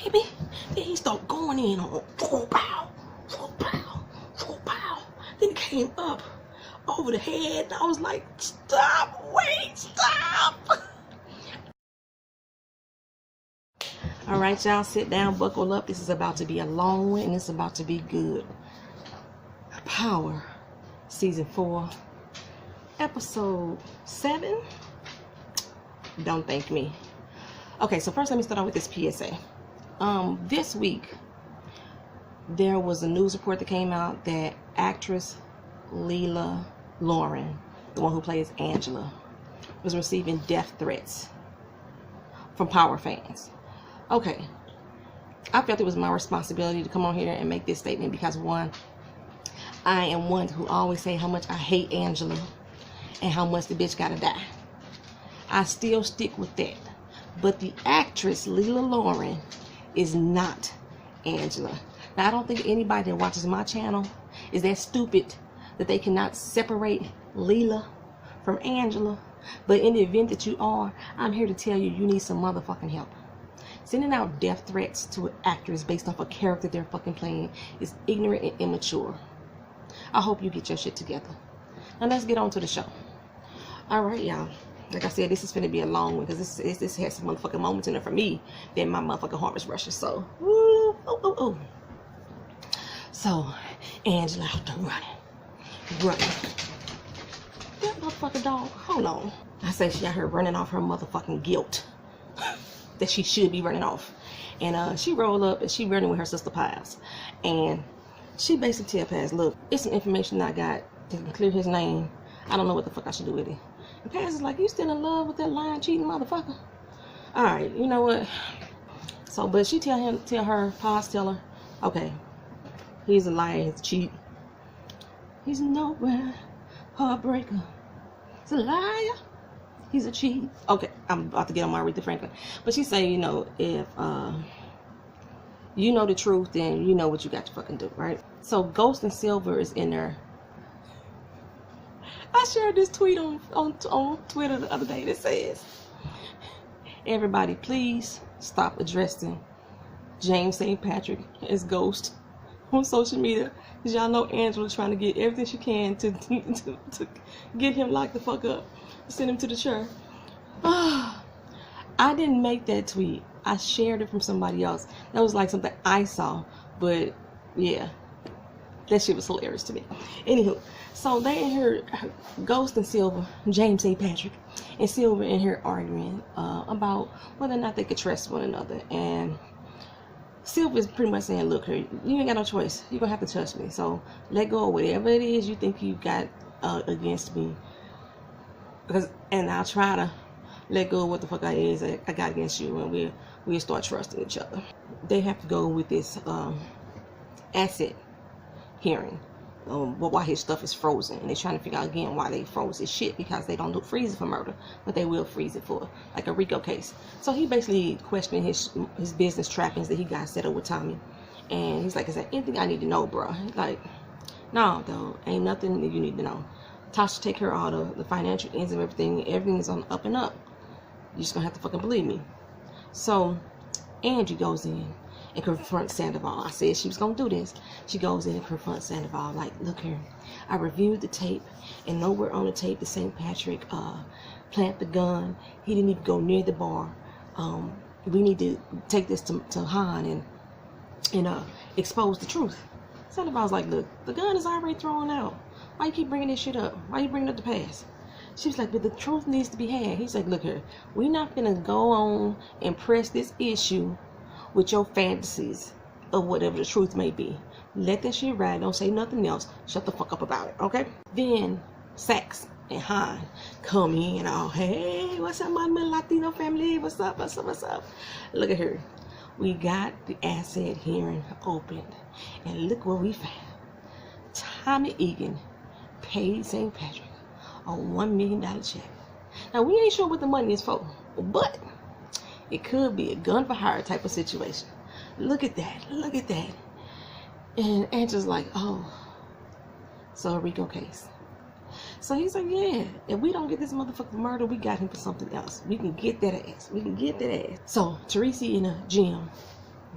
baby. Then he started going in on pow, pow, pow. Then he came up over the head. And I was like, stop, wait, stop. All right, y'all, sit down, buckle up. This is about to be a long one, and it's about to be good. Power, season 4, episode 7. Don't thank me. Okay, so first let me start off with this PSA. This week there was a news report that came out that actress Leila Lauren, the one who plays Angela, was receiving death threats from Power fans. Okay, I felt it was my responsibility to come on here and make this statement because, one, I am one who always say how much I hate Angela and how much the bitch gotta die. I still stick with that. But the actress Leila Lauren is not Angela. Now, I don't think anybody that watches my channel is that stupid that they cannot separate Leila from Angela. But in the event that you are, I'm here to tell you, you need some motherfucking help. Sending out death threats to an actress based off a character they're fucking playing is ignorant and immature. I hope you get your shit together. Now let's get on to the show. Alright, y'all. Like I said, this is going to be a long one because this has some motherfucking moments in it for me that my motherfucking heart was rushing. So, woo, oh. So, Angela out there running. That motherfucking dog, hold on. I say she out here running off her motherfucking guilt that she should be running off. And she rolled up and she running with her sister Piles. And she basically tell Paz, look, it's some information I got to clear his name. I don't know what the fuck I should do with it. And Paz is like, you still in love with that lying, cheating motherfucker? Alright, you know what? So, but she tell her, Paz tell her, okay, he's a liar, he's a cheat. He's nowhere, heartbreaker. He's a liar. He's a cheat. Okay, I'm about to get on my Aretha Franklin. But she say, you know, if you know the truth, then you know what you got to fucking do, right? So Ghost and Silver is in there. I shared this tweet on Twitter the other day that says, everybody please stop addressing James St. Patrick as Ghost on social media. Because y'all know Angela trying to get everything she can to get him locked the fuck up. Send him to the chair. I didn't make that tweet. I shared it from somebody else. That was like something I saw. But yeah, that shit was hilarious to me. Anywho, so they in here, Ghost and Silver, James St. Patrick and Silver in here arguing about whether or not they could trust one another. And Silver is pretty much saying, look, you ain't got no choice. You're gonna have to trust me. So let go of whatever it is you think you got against me. And I'll try to let go of what the fuck I got against you, and we'll start trusting each other. They have to go with this asset hearing, why his stuff is frozen, and they're trying to figure out again why they froze his shit, because they don't freeze it for murder, but they will freeze it for like a RICO case. So he basically questioning his business trappings that he got set up with Tommy, and he's like, is there anything I need to know, bro? He's like, no, though, ain't nothing that you need to know. Tasha take care of all the financial ends of everything. Everything is on the up and up. You're just gonna have to fucking believe me. So Angie goes in and confronts Sandoval. I said she was gonna do this. She goes in and confronts Sandoval, like, look here, I reviewed the tape, and nowhere on the tape did St. Patrick plant the gun. He didn't even go near the bar. We need to take this to Han and expose the truth. Sandoval's like, look, the gun is already thrown out. Why you keep bringing this shit up? Why you bringing up the past? She was like, but the truth needs to be had. He's like, look here, we're not gonna go on and press this issue with your fantasies of whatever the truth may be. Let that shit ride. Don't say nothing else. Shut the fuck up about it, okay? Then Sax and Han come in. Oh, hey, what's up, my Latino family? What's up? What's up? What's up? Look at her. We got the asset hearing opened, and look what we found. Tommy Egan paid St. Patrick a $1 million check. Now, we ain't sure what the money is for, but it could be a gun for hire type of situation. Look at that. Look at that. And Angela's like, oh, so a RICO case. So he's like, yeah, if we don't get this motherfucker murder, we got him for something else. We can get that ass. We can get that ass. So Teresi in a gym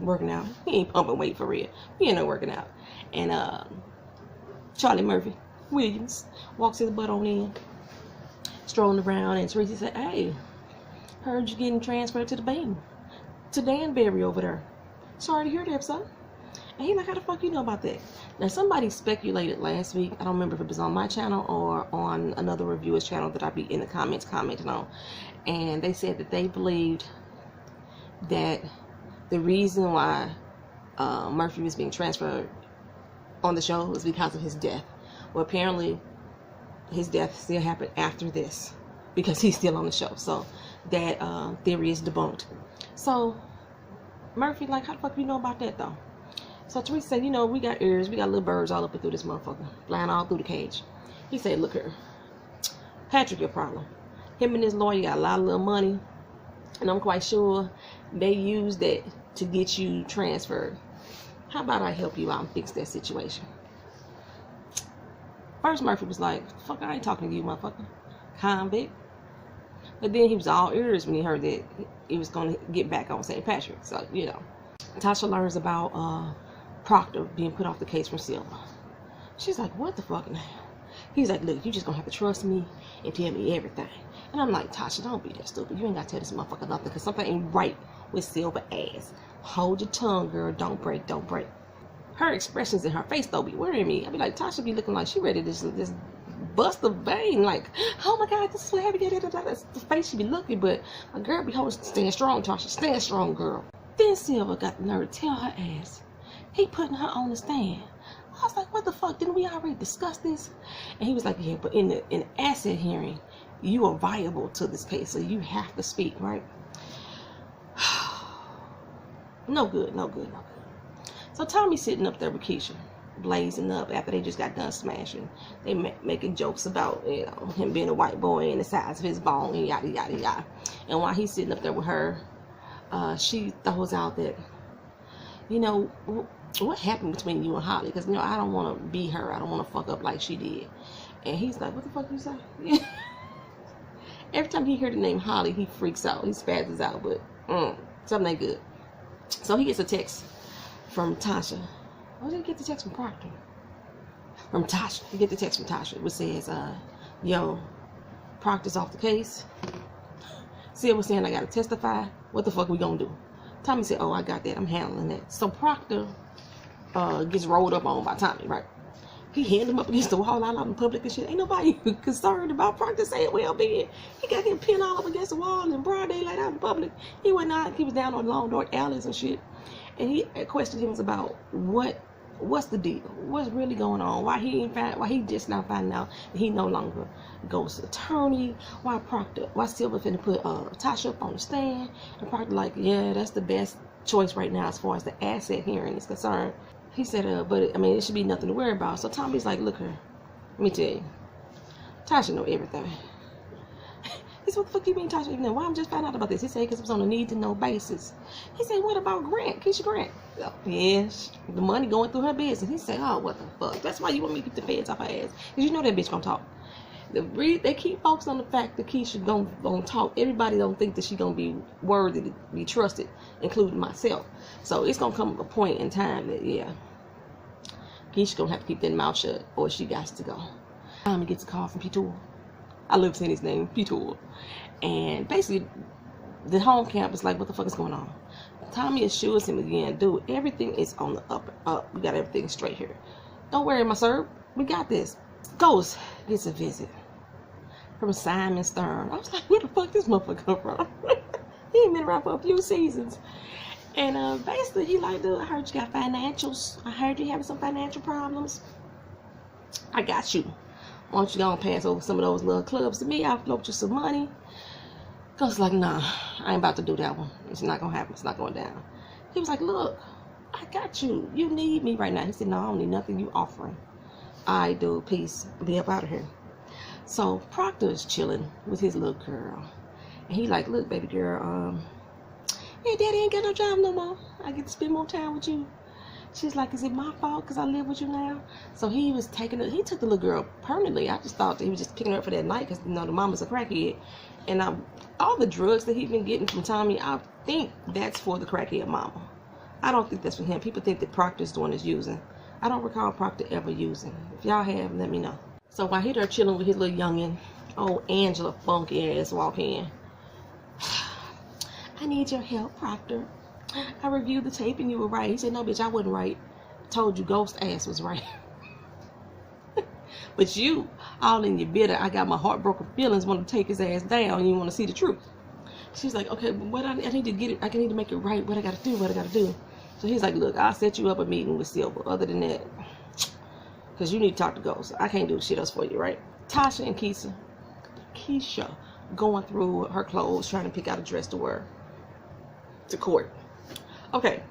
working out. He ain't pumping weight for real. He ain't no working out. And Charlie Murphy Williams walks his butt on in, strolling around, and Teresi said, "Hey, heard you getting transferred to the baby, to Danbury over there. Sorry to hear that, son." And he's like, "How the fuck you know about that?" Now, somebody speculated last week, I don't remember if it was on my channel or on another reviewer's channel that I'd be in the comments commenting on, and they said that they believed that the reason why Murphy was being transferred on the show was because of his death. Well, apparently his death still happened after this because he's still on the show. So that theory is debunked. So Murphy like, "How the fuck you know about that though?" So Teresa said, "You know, we got ears, we got little birds all up and through this motherfucker, flying all through the cage." He said, "Look here, Patrick, your problem. Him and his lawyer got a lot of little money, and I'm quite sure they used that to get you transferred. How about I help you out and fix that situation?" First, Murphy was like, "Fuck, I ain't talking to you, motherfucker, convict." But then he was all ears when he heard that he was going to get back on St. Patrick. So, you know. Tasha learns about Proctor being put off the case from Silver. She's like, "What the fuck now?" He's like, "Look, you just gonna have to trust me and tell me everything." And I'm like, "Tasha, don't be that stupid. You ain't gotta tell this motherfucker nothing, because something ain't right with Silver ass. Hold your tongue, girl. Don't break, don't break." Her expressions in her face though be worrying me. I be like, Tasha be looking like she ready to just bust a vein, like, "Oh my God, this is what happened." That's the face she be looking, but my girl be holding, "Stand strong, Tasha. Stand strong, girl." Then Silver got the nerve to tell her ass he putting her on the stand. I was like, "What the fuck? Didn't we already discuss this?" And he was like, "Yeah, but in the asset hearing, you are viable to this case, so you have to speak, right?" No good, no good, no good. So Tommy's sitting up there with Keisha, blazing up after they just got done smashing. They making jokes about, you know, him being a white boy and the size of his bone and yada yada yada. And while he's sitting up there with her, she throws out that, "You know, what happened between you and Holly? Because, you know, I don't want to be her. I don't want to fuck up like she did." And he's like, "What the fuck you say?" Every time he hear the name Holly, he freaks out. He spazzes out, but something ain't good. So he gets a text from Tasha. Or did he get the text from Proctor? From Tasha. He get the text from Tasha, which says, "Yo, Proctor's off the case. Silver saying I gotta testify. What the fuck we gonna do?" Tommy said, "Oh, I got that. I'm handling that." So Proctor gets rolled up on by Tommy, right? He handed him up against the wall out in public and shit. Ain't nobody concerned about Proctor saying well-being. He got him pinned all up against the wall in broad daylight out in public. He went out. He was down on long dark alleys and shit. And he questioned him about what's the deal? What's really going on? Why he just now finding out that he no longer goes to attorney? Why Silver finna put Tasha up on the stand? And Proctor like, "Yeah, that's the best choice right now as far as the asset hearing is concerned." He said, "But I mean, it should be nothing to worry about." So Tommy's like, "Look here, let me tell you, Tasha know everything." He said, "What the fuck you mean Tasha even know? Why I'm just finding out about this?" He said, "Because it was on a need-to-know basis." He said, "What about Grant, Keisha Grant?" "Oh, yeah, the money going through her business." He said, "Oh, what the fuck? That's why you want me to keep the feds off her ass. Because you know that bitch gonna talk." They keep focused on the fact that Keisha gonna talk. Everybody don't think that she gonna be worthy to be trusted, including myself. So it's gonna come a point in time that, yeah, Keisha gonna have to keep that mouth shut, or she got to go. Tommy gets a call from P2. I love saying his name, P2. And basically, the home camp is like, "What the fuck is going on?" Tommy assures him again, "Dude, everything is on the up and up. We got everything straight here. Don't worry, my sir. We got this." Ghost gets a visit from Simon Stern. I was like, "Where the fuck this motherfucker come from?" He ain't been around for a few seasons. And basically, he like, "Dude, I heard you got financials. I heard you having some financial problems. I got you. Why don't you go and pass over some of those little clubs to me? I'll float you some money." Ghost like, "Nah, I ain't about to do that one. It's not gonna happen. It's not going down." He was like, "Look, I got you. You need me right now." He said, "No, I don't need nothing you offering." "I do. Peace. Be up out of here." So Proctor is chilling with his little girl. And he like, "Look, baby girl, hey, daddy ain't got no job no more. I get to spend more time with you." She's like, "Is it my fault because I live with you now?" So he took the little girl permanently. I just thought that he was just picking her up for that night because, you know, the mama's a crackhead. And all the drugs that he's been getting from Tommy, I think that's for the crackhead mama. I don't think that's for him. People think that Proctor's doing is using. I don't recall Proctor ever using. If y'all have, let me know. So while he there chilling with his little youngin', old Angela funky ass walk in. I need your help, Proctor. I reviewed the tape and you were right. He said, no, bitch, I wasn't right. Told you Ghost ass was right. But you, all in your bitter, I got my heartbroken feelings, want to take his ass down and you want to see the truth. She's like, okay, but what I need to get it, I need to make it right. What I got to do, what I got to do. So he's like, look, I'll set you up a meeting with Silver. Other than that, because you need to talk to Ghost. I can't do shit else for you, right? Tasha and Keisha going through her clothes, trying to pick out a dress to wear to court. Okay,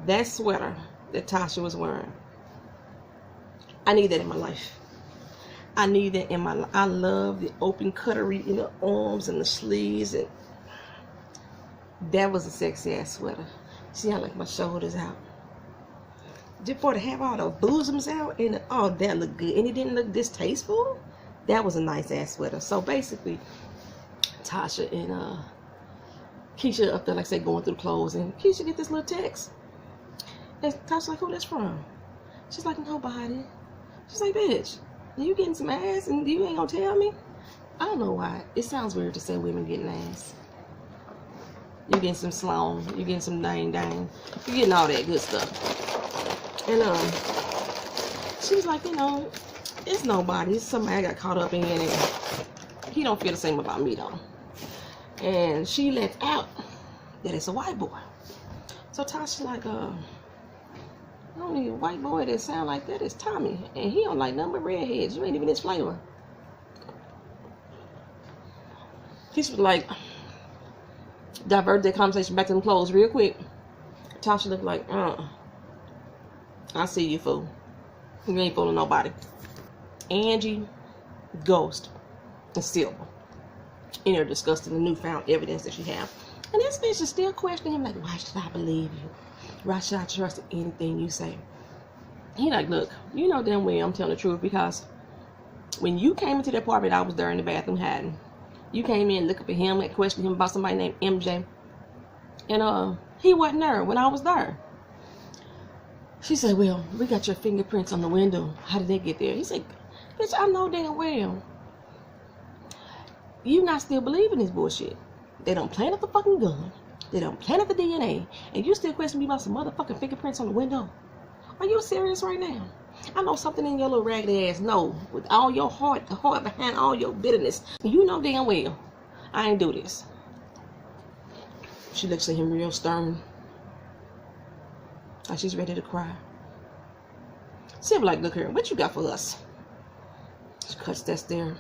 that sweater that Tasha was wearing, I need that in my life. I need that in my life. I love the open cuttery in the arms and the sleeves, and that was a sexy ass sweater. See how like my shoulders out. Just for to have all the bosoms out, and oh, that looked good, and it didn't look distasteful. That was a nice ass sweater. So basically, Tasha and Keisha up there, like I said, going through the clothes, and Keisha get this little text. And Tasha's like, who that's from? She's like, nobody. She's like, bitch, you getting some ass and you ain't gonna tell me? I don't know why. It sounds weird to say women getting ass. You getting some sloan, you getting some dang, you getting all that good stuff. And she was like, you know, it's nobody. It's somebody I got caught up in, and he don't feel the same about me though. And she lets out that it's a white boy. So Tasha's like, the only white boy that sound like that is Tommy, and he don't like nothing but redheads. You ain't even his flavor. He was like, divert that conversation back to them clothes real quick. Tasha looked like, I see you, fool. You ain't fooling nobody. Angie, Ghost, and Silver in there discussing the newfound evidence that she have. And this bitch is still questioning him, like, why should I believe you? Why should I trust anything you say? He like, look, you know damn well I'm telling the truth, because when you came into the apartment, I was there in the bathroom hiding. You came in looking for him and questioned him about somebody named MJ. And he wasn't there when I was there. She said, well, we got your fingerprints on the window. How did they get there? He said, bitch, I know damn well you not still believing this bullshit. They don't plant up the fucking gun. They don't plant up the DNA. And you still question me about some motherfucking fingerprints on the window. Are you serious right now? I know something in your little raggedy ass know, with all your heart, the heart behind all your bitterness. You know damn well I ain't do this. She looks at him real stern, like she's ready to cry. Silver like, look here, what you got for us? She cuts that stare.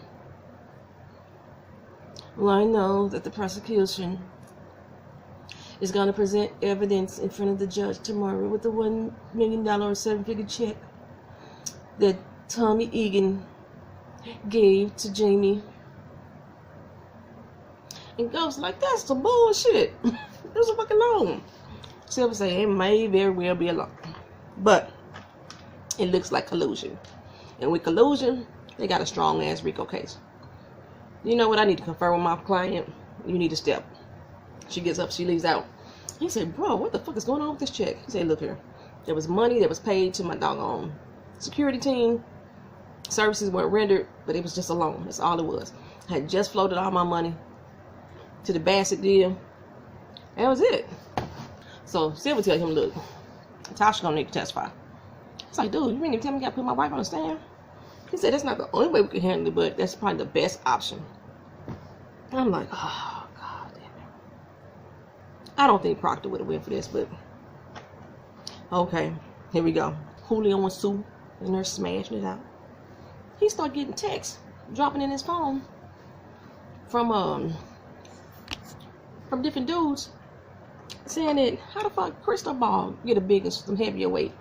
Well, I know that the prosecution is going to present evidence in front of the judge tomorrow with the $1 million 7-figure check that Tommy Egan gave to Jamie. And Ghost like, that's some bullshit. It was a fucking loan. Silver say it may very well be a loan, but it looks like collusion. And with collusion, they got a strong ass RICO case. You know what? I need to confer with my client. You need to step. She gets up. She leaves out. He said, bro, what the fuck is going on with this check? He said, look here. There was money that was paid to my doggone security team. Services weren't rendered, but it was just a loan. That's all it was. I had just floated all my money to the Bassett deal. That was it. So Silver tell him, look, Tasha gonna need to testify. It's like, dude, you didn't even tell me you gotta put my wife on the stand. He said, that's not the only way we can handle it, but that's probably the best option. And I'm like, oh, God damn it. I don't think Proctor would have went for this, but okay, here we go. Julio and Sue, and they're smashing it out. He started getting texts, dropping in his phone from different dudes, saying that, how the fuck Crystal Ball get a bigger, some heavier weight?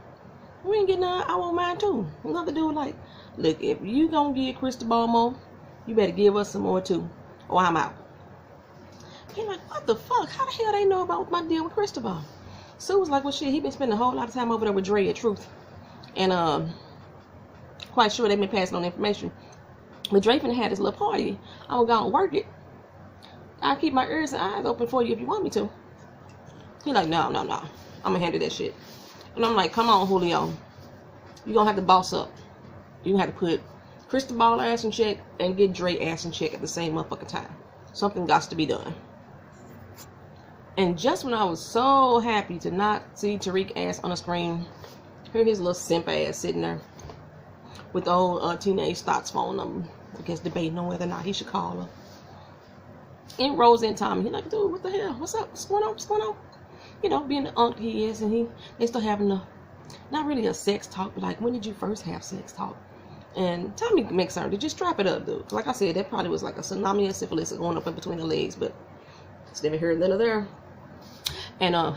We ain't getting none, I want mine too. Another dude like, look, if you gonna give Crystal Ball more, you better give us some more too, or I'm out. He like, what the fuck? How the hell they know about my deal with Crystal Ball? Sue was like, well shit, he been spending a whole lot of time over there with Dre at Truth. And quite sure they been passing on information. But Dre finna have this little party. I'm gonna work it. I'll keep my ears and eyes open for you if you want me to. He like, no. I'm gonna handle that shit. And I'm like, come on, Julio. You're gonna have to boss up. You're gonna have to put Cristobal ass in check and get Dre ass in check at the same motherfucking time. Something got to be done. And just when I was so happy to not see Tariq ass on the screen, hear his little simp ass sitting there with the old teenage thoughts phone number. I guess debating on whether or not he should call her. And Rose and Tommy, he like, dude, what the hell? What's up? What's going on? What's going on? You know, being the unk he is, and they still having not really a sex talk, but like, when did you first have sex talk? And Tommy makes her, just strap it up, dude. Like I said, that probably was like a tsunami of syphilis going up in between the legs, but it's never here, none of there. And I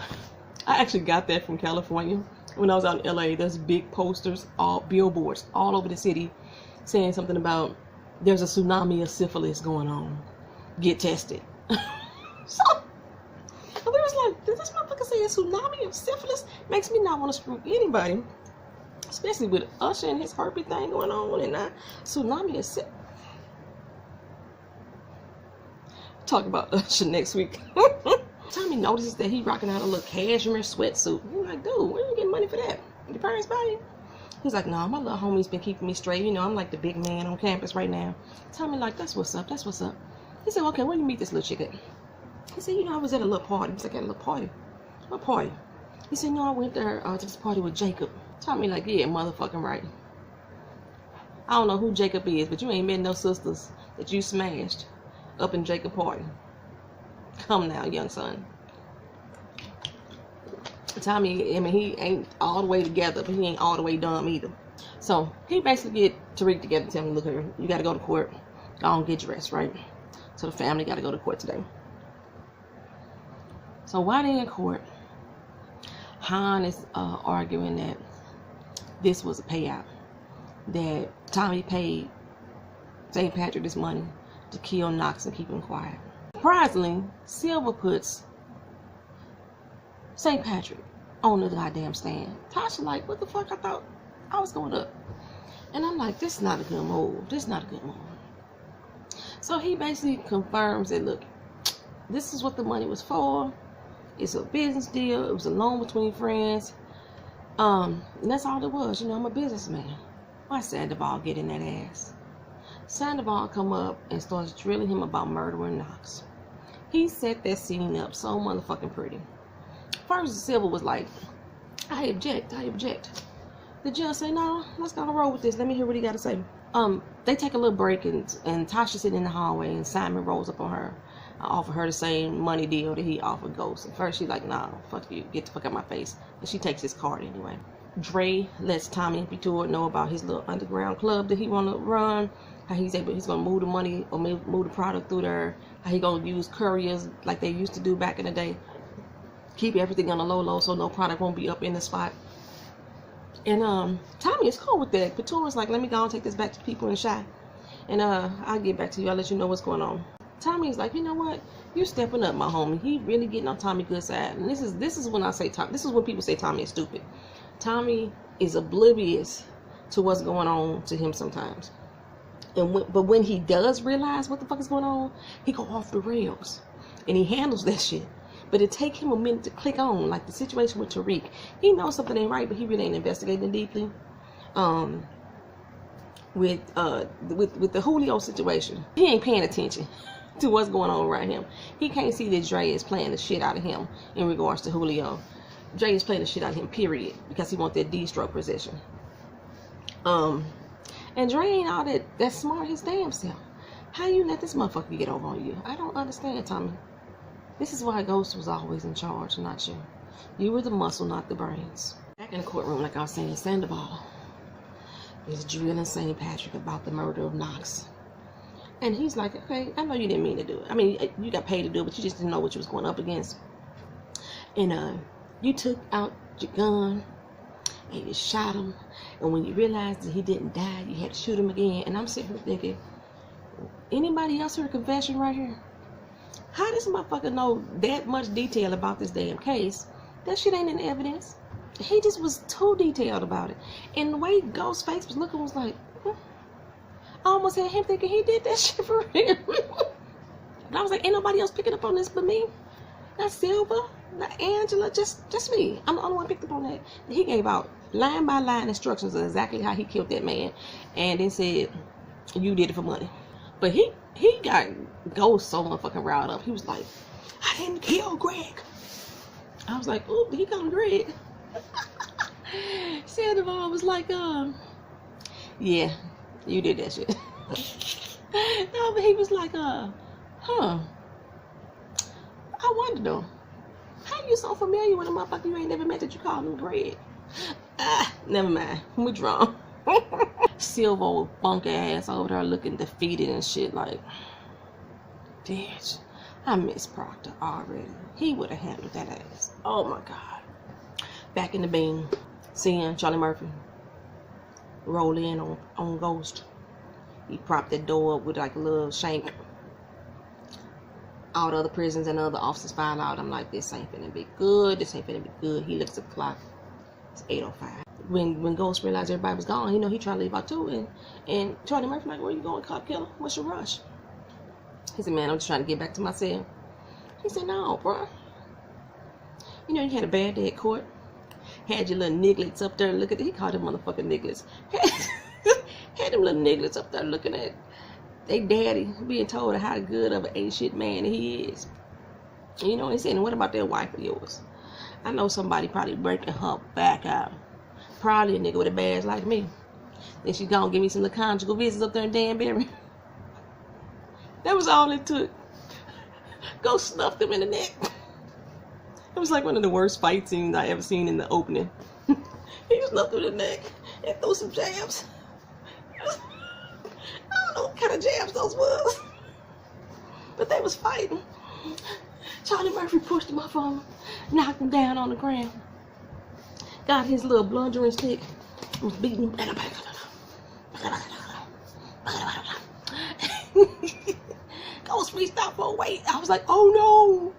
actually got that from California. When I was out in LA, there's big posters, all billboards all over the city saying something about there's a tsunami of syphilis going on. Get tested. So we was like, did this motherfucker say a tsunami of syphilis? Makes me not want to screw anybody, especially with Usher and his herpes thing going on, and tsunami of syphilis. Talk about Usher next week. Tommy notices that he rocking out a little cashmere sweatsuit. He's like, dude, where you getting money for that? Your parents buy you? He's like, no, my little homie's been keeping me straight. You know, I'm like the big man on campus right now. Tommy like, that's what's up, that's what's up. He said, okay, where you meet this little chick at? He said, you know, I was at a little party. He's like, at a little party? What party? He said, no, I went there to this party with Jacob. Tommy like, yeah, motherfucking right. I don't know who Jacob is, but you ain't met no sisters that you smashed up in Jacob party. Come now, young son. Tommy, I mean, he ain't all the way together, but he ain't all the way dumb either. So he basically get Tariq together, tell him, look here, you got to go to court. Go on, get dressed, right? So the family got to go to court today. So while they in court, Han is arguing that this was a payout, that Tommy paid St. Patrick this money to kill Knox and keep him quiet. Surprisingly, Silver puts St. Patrick on the goddamn stand. Tasha like, what the fuck? I thought I was going up. And I'm like, this is not a good move. This is not a good move. So he basically confirms that, look, this is what the money was for. It's a business deal. It was a loan between friends. And that's all it was. You know, I'm a businessman. Why Sandoval get in that ass? Sandoval come up and starts drilling him about murdering Knox. He set that scene up so motherfucking pretty. First, Silver was like, I object. The judge said, no, let's go roll with this. Let me hear what he got to say. They take a little break, and Tasha sitting in the hallway, and Simon rolls up on her. I offer her the same money deal that he offered Ghost. At first, she's like, nah, fuck you. Get the fuck out of my face. And she takes his card anyway. Dre lets Tommy and Pitor know about his little underground club that he want to run. How he's going to move the money or move the product through there. How he going to use couriers like they used to do back in the day. Keep everything on the low so no product won't be up in the spot. And Tommy is cool with that. Pitor's like, let me go and take this back to people in Shy. And I'll get back to you. I'll let you know what's going on. Tommy's like, you know what? You're stepping up, my homie. He really getting on Tommy's good side. And this is when I say Tommy. This is when people say Tommy is stupid. Tommy is oblivious to what's going on to him sometimes. But when he does realize what the fuck is going on, he go off the rails. And he handles that shit. But it take him a minute to click on, like the situation with Tariq. He knows something ain't right, but he really ain't investigating deeply. With the Julio situation, he ain't paying attention to what's going on around him. He can't see that Dre is playing the shit out of him in regards to Julio. Dre is playing the shit out of him, period, because he wants that D-stroke position. And Dre ain't all that smart his damn self. How you let this motherfucker get over on you? I don't understand, Tommy. This is why Ghost was always in charge, not you. You were the muscle, not the brains. Back in the courtroom, like I was saying, Sandoval is drilling St. Patrick about the murder of Knox. And he's like, okay, I know you didn't mean to do it. I mean, you got paid to do it, but you just didn't know what you was going up against. And you took out your gun and you shot him. And when you realized that he didn't die, you had to shoot him again. And I'm sitting here thinking, anybody else heard a confession right here? How does motherfucker know that much detail about this damn case? That shit ain't in evidence. He just was too detailed about it. And the way Ghost's face was looking was like, I almost had him thinking he did that shit for real. And I was like, ain't nobody else picking up on this but me. That's Silver. Angela, just me. I'm the only one picked up on that. He gave out line by line instructions of exactly how he killed that man, and then said, "You did it for money." But he got Ghost so motherfucking riled up. He was like, "I didn't kill Greg." I was like, "Ooh, he called him Greg." Sandoval was like, "Yeah, you did that shit." No, but he was like, "Huh. I wonder though, how you so familiar with a motherfucker you ain't never met that you call him Greg?" Never mind. We're drawn. Silver funk ass over there looking defeated and shit like, bitch, I miss Proctor already. He would have handled that ass. Oh my God. Back in the beam, seeing Charlie Murphy roll in on Ghost. He propped that door up with like a little shank. All the other prisons and other officers file out. I'm like, this ain't finna be good. This ain't finna be good. He looks at the clock. It's 8:05. When Ghost realized everybody was gone, he tried to leave out too. And Charlie Murphy like, where you going, cop killer? What's your rush? He said, man, I'm just trying to get back to my cell. He said, no, bro. You had a bad day at court. Had your little nigglets up there looking at, he called them motherfucking nigglets. Had them little nigglets up there looking at they daddy being told how good of an ain't shit man he is. He said, and what about that wife of yours? I know somebody probably breaking her back out. Probably a nigga with a badge like me. Then she gonna give me some little conjugal visits up there in Danbury. That was all it took. Go snuff them in the neck. It was like one of the worst fight scenes I ever seen in the opening. He snuffed them in the neck and threw some jabs. I don't know what kind of jabs those was, but they was fighting. Charlie Murphy pushed him off on him, knocked him down on the ground, got his little bludgeoning stick, and was beating him. Ghost reached out for a weight. I was like, oh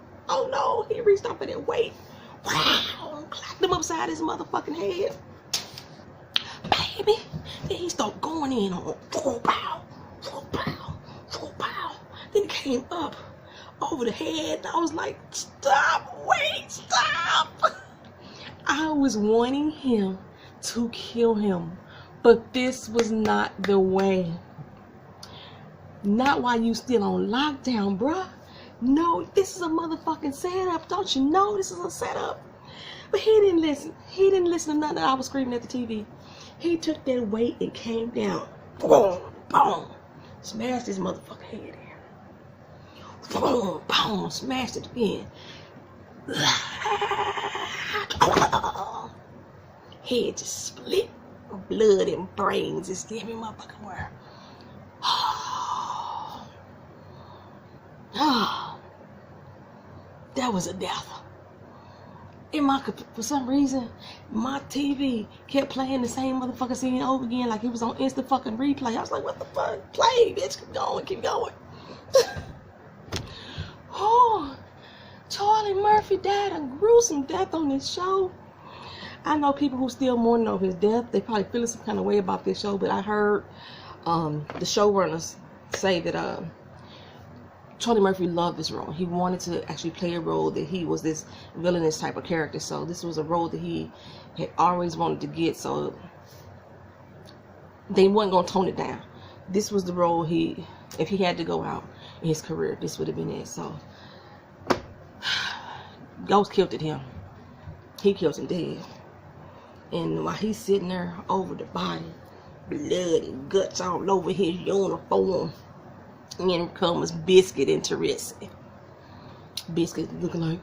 no, he reached out for that weight. Wow, clapped him upside his motherfucking head. Baby, then he started going in on pow. Then he came up over the head, and I was like, stop. I was wanting him to kill him, but this was not the way. Not while you still on lockdown, bruh. No, this is a motherfucking setup. Don't you know this is a setup? But he didn't listen. He didn't listen to nothing that I was screaming at the TV. He took that weight and came down. Boom, boom. Smashed his motherfucking head in. Boom, boom. Smashed it again. Head just split. Blood and brains just every motherfucking where. That was a death. For some reason, my TV kept playing the same motherfucking scene over again like it was on instant fucking replay. I was like, what the fuck? Play, bitch. Keep going. Oh, Charlie Murphy died a gruesome death on this show. I know people who still mourning over his death. They probably feeling some kind of way about this show, but I heard the showrunners say that Charlie Murphy loved this role. He wanted to actually play a role that he was this villainous type of character. So this was a role that he had always wanted to get. So they wasn't going to tone it down. This was the role if he had to go out in his career, this would have been it. So Ghost killed him. He killed him dead. And while he's sitting there over the body, blood and guts all over his uniform, and in comes Biscuit and Teresi. Biscuit looking like,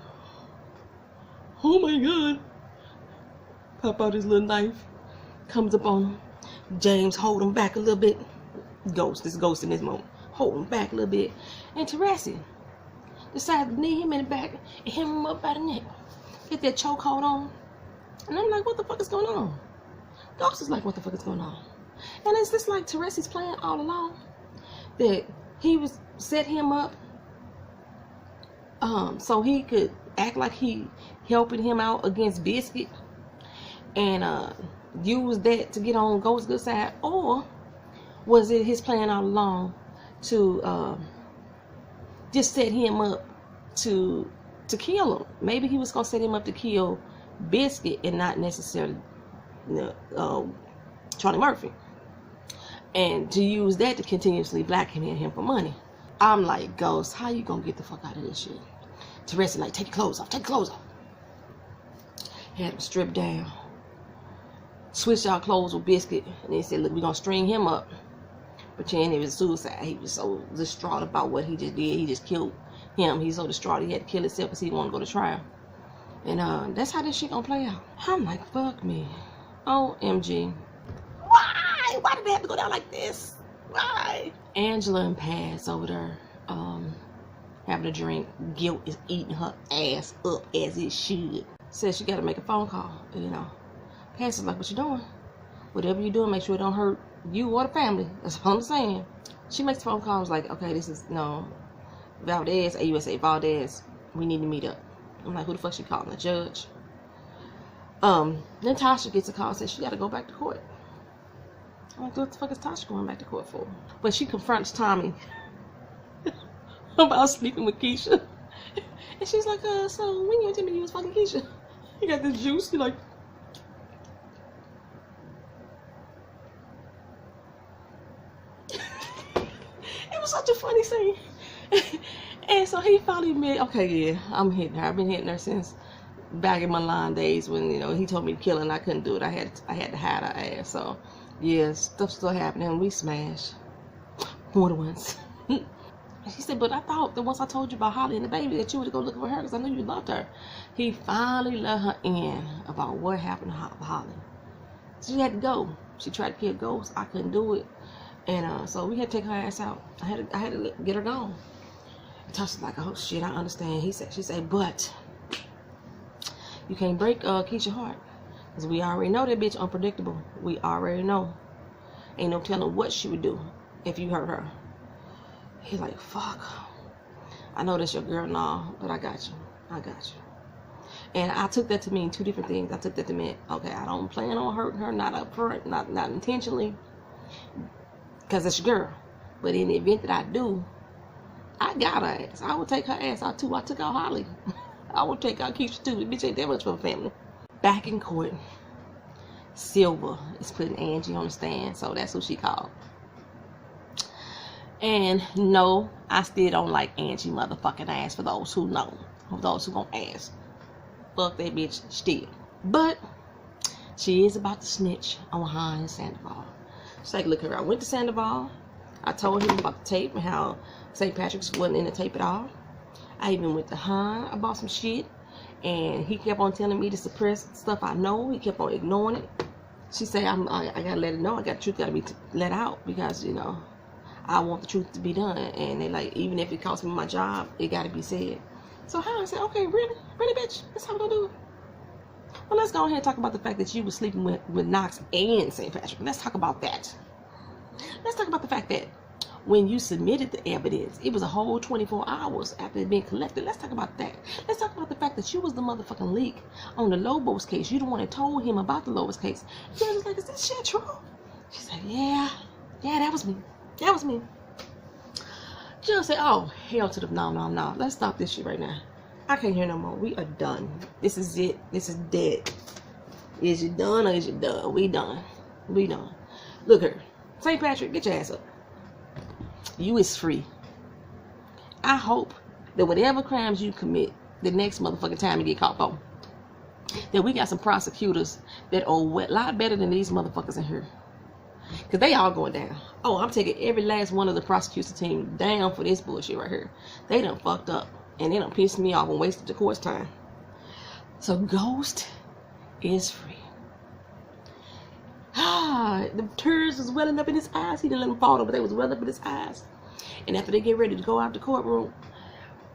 oh my God. Pop out his little knife. Comes up on him. James hold him back a little bit. This Ghost in this moment. Hold him back a little bit. And Teresi decided to knee him in the back and hem him up by the neck. Get that chokehold on. And I'm like, what the fuck is going on? Ghost is like, what the fuck is going on? And it's just like Teresi's plan all along. That he was set him up so he could act like he helping him out against Biscuit and use that to get on Ghost's good side, or was it his plan all along to just set him up to to kill him. Maybe he was gonna set him up to kill Biscuit and not necessarily Charlie Murphy, and to use that to continuously blackmail him for money. I'm like, Ghost, how you gonna get the fuck out of this shit? Teresi like, take your clothes off, take your clothes off. Had him stripped down, switched out clothes with Biscuit, and they said, look, we're gonna string him up, pretend it was suicide. He was so distraught about what he just did. He just killed him. He's so distraught he had to kill himself because he didn't want to go to trial. And that's how this shit gonna play out. I'm like, fuck me. OMG. Why? Why did they have to go down like this? Why? Angela and Paz over there having a drink. Guilt is eating her ass up as it should. Says she gotta make a phone call, Paz is like, what you doing? Whatever you're doing, make sure it don't hurt you or the family. That's all I'm saying. She makes the phone call. I was like, okay, this is, Valdez, AUSA, Valdez, we need to meet up. I'm like, who the fuck she calling? The judge? Then Tasha gets a call, says she gotta go back to court. I'm like, what the fuck is Tasha going back to court for? But she confronts Tommy about sleeping with Keisha. And she's like, so when you tell me you was fucking Keisha? You got this juice, you're like, it was such a funny scene. And so he finally admitted, okay, yeah, I'm hitting her. I've been hitting her since back in my line days when, he told me to kill her and I couldn't do it. I had to hide her ass. So, yeah, stuff's still happening. We smashed. More than once. She said, but I thought that once I told you about Holly and the baby that you would go looking for her because I knew you loved her. He finally let her in about what happened to Holly. So she had to go. She tried to kill Ghost. I couldn't do it. And so we had to take her ass out. I had to get her gone. Tasha's like, oh shit, I understand. She said, but you can't break Keisha's heart. Because we already know that bitch unpredictable. We already know. Ain't no telling what she would do if you hurt her. He's like, fuck. I know that's your girl and all, but I got you. I got you. And I took that to mean two different things. I took that to mean, okay, I don't plan on hurting her, not up front, not intentionally, because it's your girl. But in the event that I do, I got her ass. I would take her ass out too. I took out Holly. I would take out Keisha too. The bitch ain't that much for a family. Back in court, Silver is putting Angie on the stand, so that's who she called. And no, I still don't like Angie motherfucking ass, for those who know. For those who gonna ask. Fuck that bitch still. But she is about to snitch on her and Sandoval. She's like, look here, I went to Sandoval. I told him about the tape and how St. Patrick's wasn't in the tape at all. I even went to Han about some shit. And he kept on telling me to suppress stuff I know. He kept on ignoring it. She said, I gotta let it know. The truth gotta be let out because, I want the truth to be done. And they like, even if it costs me my job, it gotta be said. So Han said, okay, really? Really, bitch? That's how we're gonna do it? Well, let's go ahead and talk about the fact that you were sleeping with Knox and St. Patrick. Let's talk about that. Let's talk about the fact that when you submitted the evidence, it was a whole 24 hours after it being collected. Let's talk about that. Let's talk about the fact that you was the motherfucking leak on the Lobos case. You the one that told him about the Lobos case. He was like, is this shit true? She said, yeah, that was me. That was me. Jill said, oh, hell to the no. Let's stop this shit right now. I can't hear no more. We are done. This is it. This is dead. Is it done or is it done? We done. We done. Look here. St. Patrick, get your ass up. You is free. I hope that whatever crimes you commit the next motherfucking time you get caught for, that we got some prosecutors that are a lot better than these motherfuckers in here. Because they all going down. Oh, I'm taking every last one of the prosecution team down for this bullshit right here. They done fucked up. And they done pissed me off and wasted the court's time. So Ghost is free. The tears was welling up in his eyes. He didn't let them fall, but they was welling up in his eyes. And after they get ready to go out the courtroom,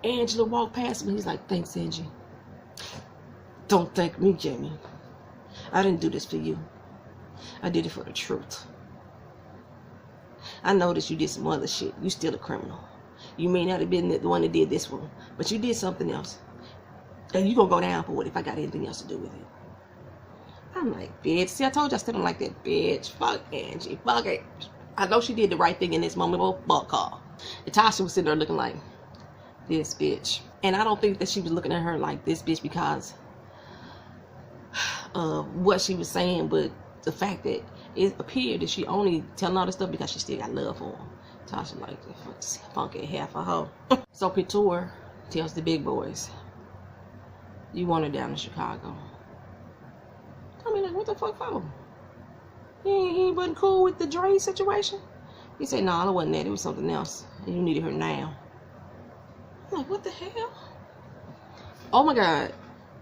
Angela walked past him. He's like, thanks, Angie. Don't thank me, Jamie. I didn't do this for you. I did it for the truth. I noticed you did some other shit. You still a criminal. You may not have been the one that did this one, but you did something else. And you gonna go down for it if I got anything else to do with it. I'm like, bitch. See, I told you I still don't like that bitch. Fuck Angie. Fuck it. I know she did the right thing in this moment, but fuck her. And Tasha was sitting there looking like, this bitch. And I don't think that she was looking at her like this bitch because of what she was saying, but the fact that it appeared that she only telling all this stuff because she still got love for him. Tasha like the funky half of her. So Couture tells the big boys, you want her down in Chicago. I mean, like, what the fuck for? He wasn't cool with the Dre situation? He said, no, it wasn't that. It was something else. And you needed her now. I'm like, what the hell? Oh my God.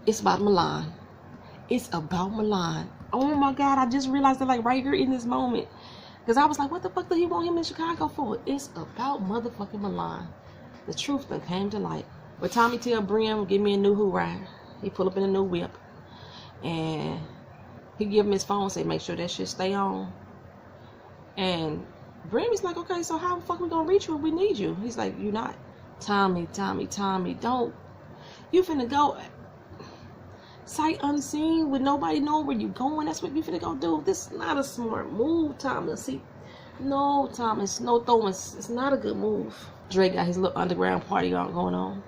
It's about Milan. It's about Milan. Oh my God. I just realized that, like, right here in this moment. Because I was like, what the fuck do he want him in Chicago for? It's about motherfucking Milan. The truth that came to light. But Tommy tell Brim, give me a new hoorah. He pull up in a new whip. And he give him his phone, say, make sure that shit stay on. And Brim is like, okay, so how the fuck we gonna reach you if we need you? He's like, you not. Tommy, don't. You finna go sight unseen with nobody knowing where you going. That's what you finna go do. This is not a smart move, Thomas. See, no, Thomas, no throwing. It's not a good move. Drake got his little underground party going on.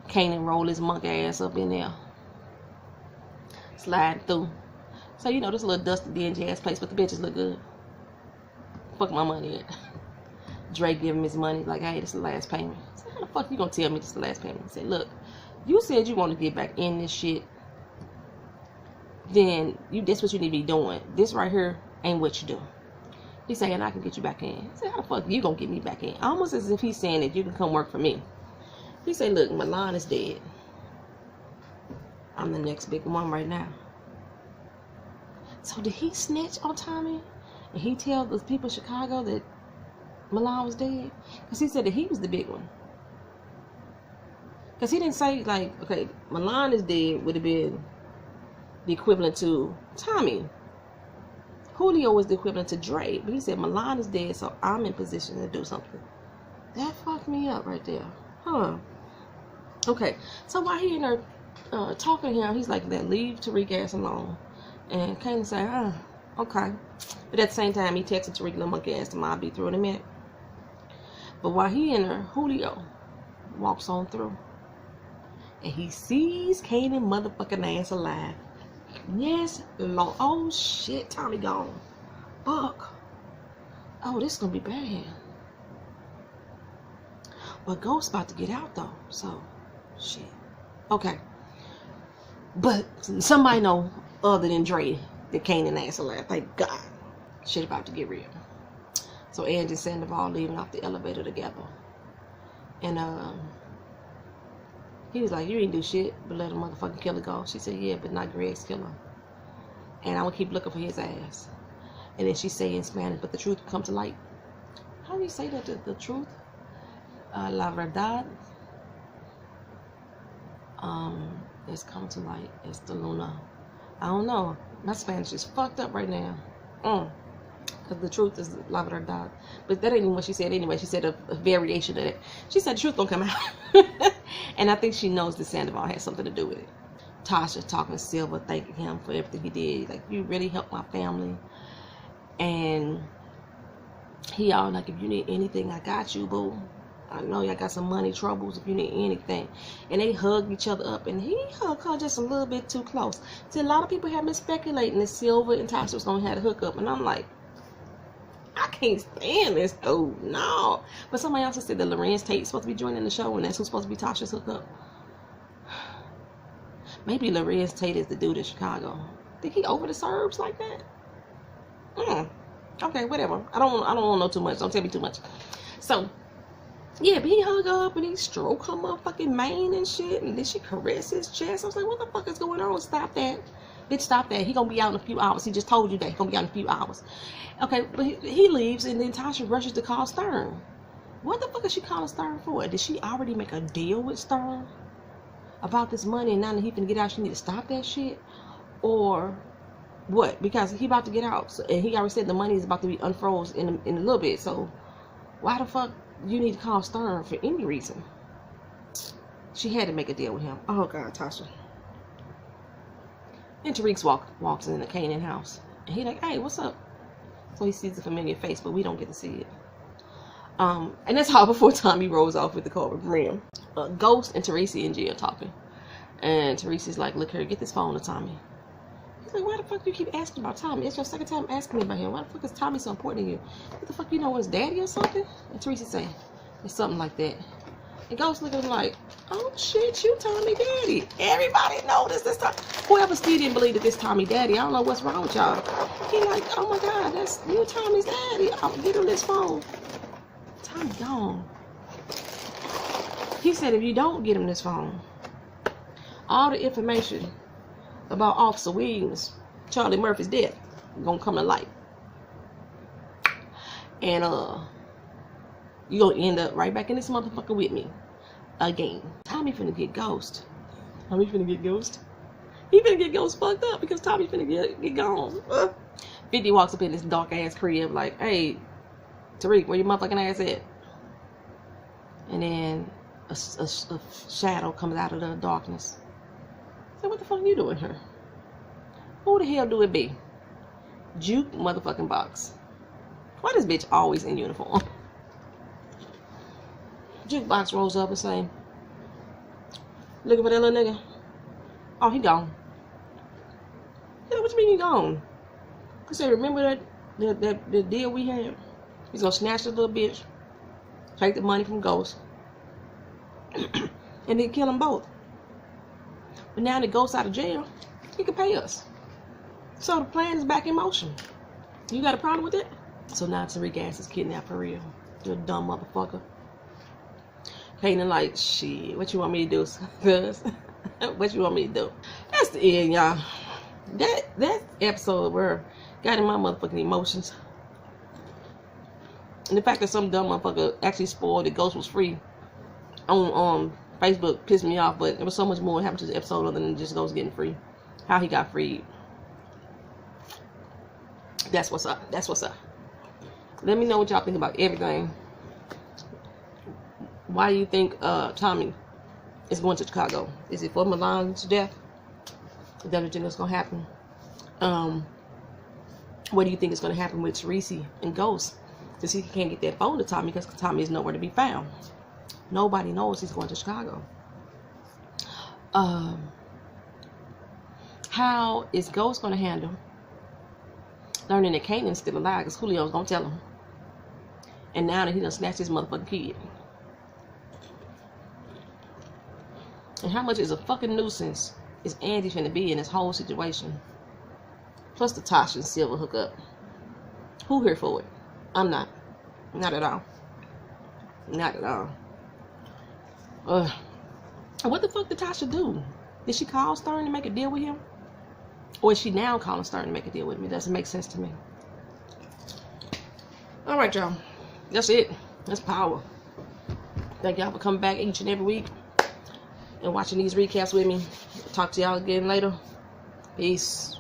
Kanaan roll his monk ass up in there. Sliding through. So, you know, this little dusty dingy ass place, but the bitches look good. Fuck my money at. Drake give him his money, like, hey, this is the last payment. I said, how the fuck you gonna tell me this is the last payment? He said, look, you said you want to get back in this shit. Then that's what you need to be doing. This right here ain't what you do. He's saying I can get you back in. I said, how the fuck you gonna get me back in? Almost as if he's saying that you can come work for me. He said, look, Milan is dead. I'm the next big one right now. So did he snitch on Tommy? And he tell the people in Chicago that Milan was dead? Because he said that he was the big one. Because he didn't say, like, okay, Milan is dead would have been the equivalent to Tommy. Julio was the equivalent to Dre. But he said Milan is dead, so I'm in position to do something. That fucked me up right there. Huh. Okay. So while he in there talking to him, he's like, then leave Tariq ass alone. And Kanaan said, okay. But at the same time, he texted Tariq, little monkey ass, I'll be through in a minute. But while he in there, Julio walks on through. And he sees Kanaan motherfucking ass alive. Yes, Lord. Oh, shit. Tommy gone. Fuck. Oh, this is going to be bad. But Ghost's about to get out, though. So, shit. Okay. But somebody know other than Dre that Kanaan ass alive. Thank God. Shit about to get real. So Angie and Sandoval leaving off the elevator together. And he was like, you ain't do shit but let a motherfucking killer go. She said, yeah, but not Greg's killer. And I'm gonna keep looking for his ass. And then she say in Spanish, but the truth will come to light. How do you say that? The truth? La verdad. It's come to light. It's the Luna. I don't know. My Spanish is fucked up right now. Because the truth is la verdad. But that ain't even what she said anyway. She said a variation of it. She said the truth don't come out. And I think she knows that Sandoval has something to do with it. Tasha talking to Silver, thanking him for everything he did. Like, you really helped my family. And he all like, if you need anything, I got you, boo. I know y'all got some money troubles if you need anything. And they hug each other up. And he hugged her just a little bit too close. See, a lot of people have been speculating that Silver and Tasha was going to have a hookup. And I'm like, I can't stand this dude. No. But somebody else said that Lorenz Tate's supposed to be joining the show. And that's who's supposed to be Tasha's hookup. Maybe Lorenz Tate is the dude in Chicago. Think he over the Serbs like that? Okay, whatever. I don't want to know too much. Don't tell me too much. So, yeah, but he hung her up and he stroked her motherfucking mane and shit. And then she caressed his chest. I was like, what the fuck is going on? Stop that. Bitch, stop that. He gonna be out in a few hours. He just told you that. He gonna be out in a few hours. Okay, but he leaves and then Tasha rushes to call Stern. What the fuck is she calling Stern for? Did she already make a deal with Stern about this money and now that he can get out, she need to stop that shit? Or what? Because he about to get out. So, and he already said the money is about to be unfroze in a little bit. So why the fuck you need to call Stern for any reason? She had to make a deal with him. Oh God, Tasha. And Tariq walks in the Kanaan house. And he like, hey, what's up? So he sees a familiar face, but we don't get to see it. And that's all before Tommy rolls off with the car with Brim. Ghost and Teresi and G are talking. And Teresi's like, look here, get this phone to Tommy. He's like, why the fuck do you keep asking about Tommy? It's your second time asking me about him. Why the fuck is Tommy so important to you? What the fuck, you know his daddy or something? And Teresi's saying, it's something like that. And Ghost looking at him like, oh shit, you Tommy daddy. Everybody knows this time. Whoever still didn't believe that this Tommy daddy, I don't know what's wrong with y'all. He like, oh my God, that's you Tommy's daddy. I'll get him this phone. Tommy gone. He said if you don't get him this phone, all the information about Officer Williams, Charlie Murphy's death, gonna come to light. And you gonna end up right back in this motherfucker with me again. Tommy finna get Ghost. Tommy finna get Ghost. He finna get Ghost fucked up because Tommy finna get gone. 50 walks up in this dark ass crib like, hey, Tariq, where your motherfucking ass at? And then a shadow comes out of the darkness. I said, what the fuck are you doing here? Who the hell do it be? Juke motherfucking box. Why this bitch always in uniform? Jukebox rolls up and say, looking for that little nigga? Oh, he gone. Yeah, what you mean he gone? I said, remember that deal we had? He's gonna snatch the little bitch, take the money from Ghost, and then kill them both. But now that Ghost out of jail, he can pay us. So the plan is back in motion. You got a problem with it? So now Tariq ass is kidnapped for real. You a dumb motherfucker. Kanaan like, shit, what you want me to do, cuz? What you want me to do? That's the end, y'all. That episode where got in my motherfucking emotions. And the fact that some dumb motherfucker actually spoiled that Ghost was free on Facebook pissed me off, but there was so much more happened to the episode other than just Ghost getting free. How he got freed. That's what's up. That's what's up. Let me know what y'all think about everything. Why do you think Tommy is going to Chicago? Is it for Milan's death? Is that what you think is going to happen? What do you think is going to happen with Teresi and Ghost? Because he can't get that phone to Tommy because Tommy is nowhere to be found. Nobody knows he's going to Chicago. How is Ghost going to handle learning that Kanaan's still alive? Because Julio's going to tell him. And now that he done snatched his motherfucking kid. And how much is a fucking nuisance is Andy finna be in this whole situation? Plus the Tasha and Silver hookup. Who here for it? I'm not. Not at all. Not at all. What the fuck did Tasha do? Did she call Stern to make a deal with him? Or is she now calling Stern to make a deal with me? Doesn't make sense to me. Alright, y'all. That's it. That's power. Thank y'all for coming back each and every week and watching these recaps with me. Talk to y'all again later. Peace.